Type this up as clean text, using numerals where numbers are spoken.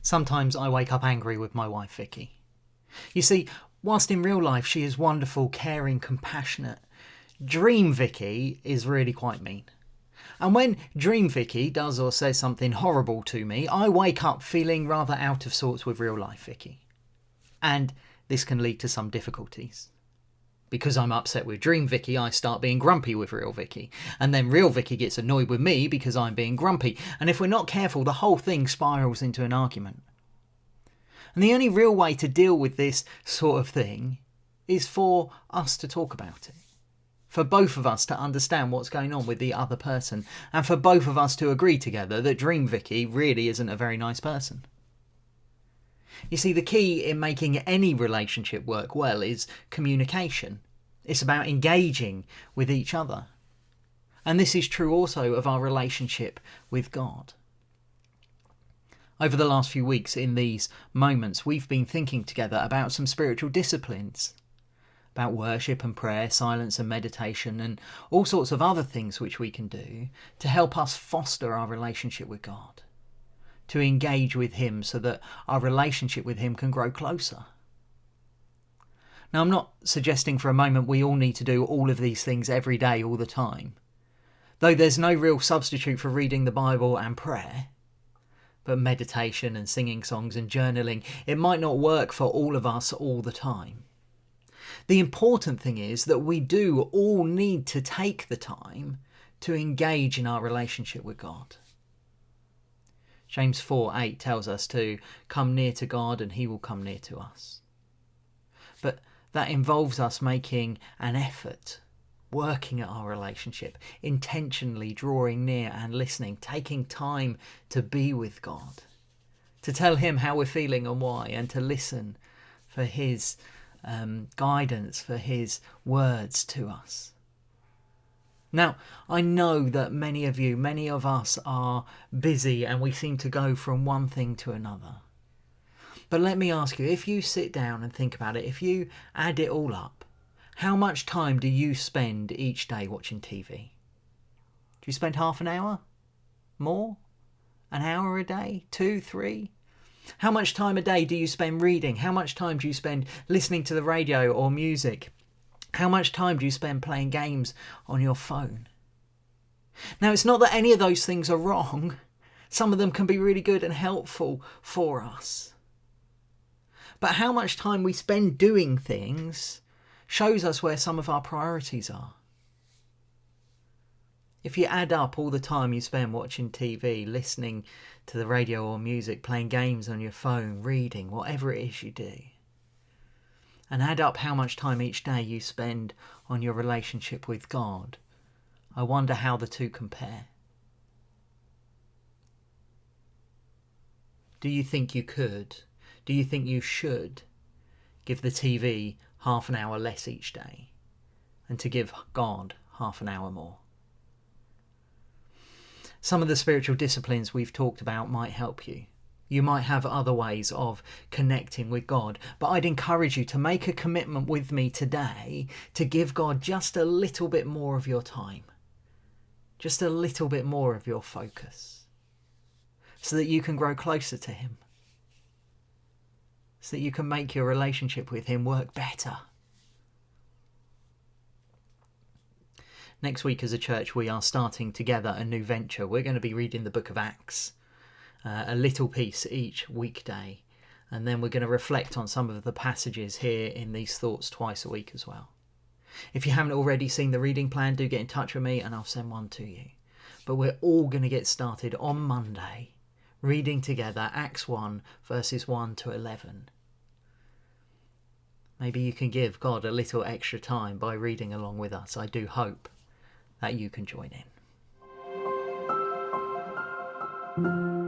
Sometimes I wake up angry with my wife Vicky. You see, whilst in real life she is wonderful, caring, compassionate, Dream Vicky is really quite mean. And when Dream Vicky does or says something horrible to me, I wake up feeling rather out of sorts with real life Vicky. And this can lead to some difficulties. Because I'm upset with Dream Vicky, I start being grumpy with Real Vicky. And then Real Vicky gets annoyed with me because I'm being grumpy. And if we're not careful, the whole thing spirals into an argument. And the only real way to deal with this sort of thing is for us to talk about it. For both of us to understand what's going on with the other person. And for both of us to agree together that Dream Vicky really isn't a very nice person. You see, the key in making any relationship work well is communication. It's about engaging with each other. And this is true also of our relationship with God. Over the last few weeks, in these moments, we've been thinking together about some spiritual disciplines, about worship and prayer, silence and meditation, and all sorts of other things which we can do to help us foster our relationship with God, to engage with him so that our relationship with him can grow closer. Now, I'm not suggesting for a moment we all need to do all of these things every day, all the time, though there's no real substitute for reading the Bible and prayer. But meditation and singing songs and journaling, it might not work for all of us all the time. The important thing is that we do all need to take the time to engage in our relationship with God. James 4:8 tells us to come near to God and he will come near to us. But that involves us making an effort, working at our relationship, intentionally drawing near and listening, taking time to be with God, to tell him how we're feeling and why, and to listen for his guidance, for his words to us. Now, I know that many of us are busy and we seem to go from one thing to another. But let me ask you, if you sit down and think about it, if you add it all up, how much time do you spend each day watching TV? Do you spend half an hour? More? An hour a day? 2, 3? How much time a day do you spend reading? How much time do you spend listening to the radio or music? How much time do you spend playing games on your phone? Now, it's not that any of those things are wrong. Some of them can be really good and helpful for us. But how much time we spend doing things shows us where some of our priorities are. If you add up all the time you spend watching TV, listening to the radio or music, playing games on your phone, reading, whatever it is you do, and add up how much time each day you spend on your relationship with God, I wonder how the two compare. Do you think you could? Do you think you should give the TV half an hour less each day and to give God half an hour more? Some of the spiritual disciplines we've talked about might help you. You might have other ways of connecting with God, but I'd encourage you to make a commitment with me today to give God just a little bit more of your time, just a little bit more of your focus, so that you can grow closer to him, so that you can make your relationship with him work better. Next week as a church we are starting together a new venture. We're going to be reading the book of Acts, a little piece each weekday, and then we're going to reflect on some of the passages here in these thoughts twice a week as well. If you haven't already seen the reading plan, do get in touch with me and I'll send one to you. But we're all going to get started on Monday reading together Acts 1 verses 1 to 11. Maybe you can give God a little extra time by reading along with us. I do hope that you can join in.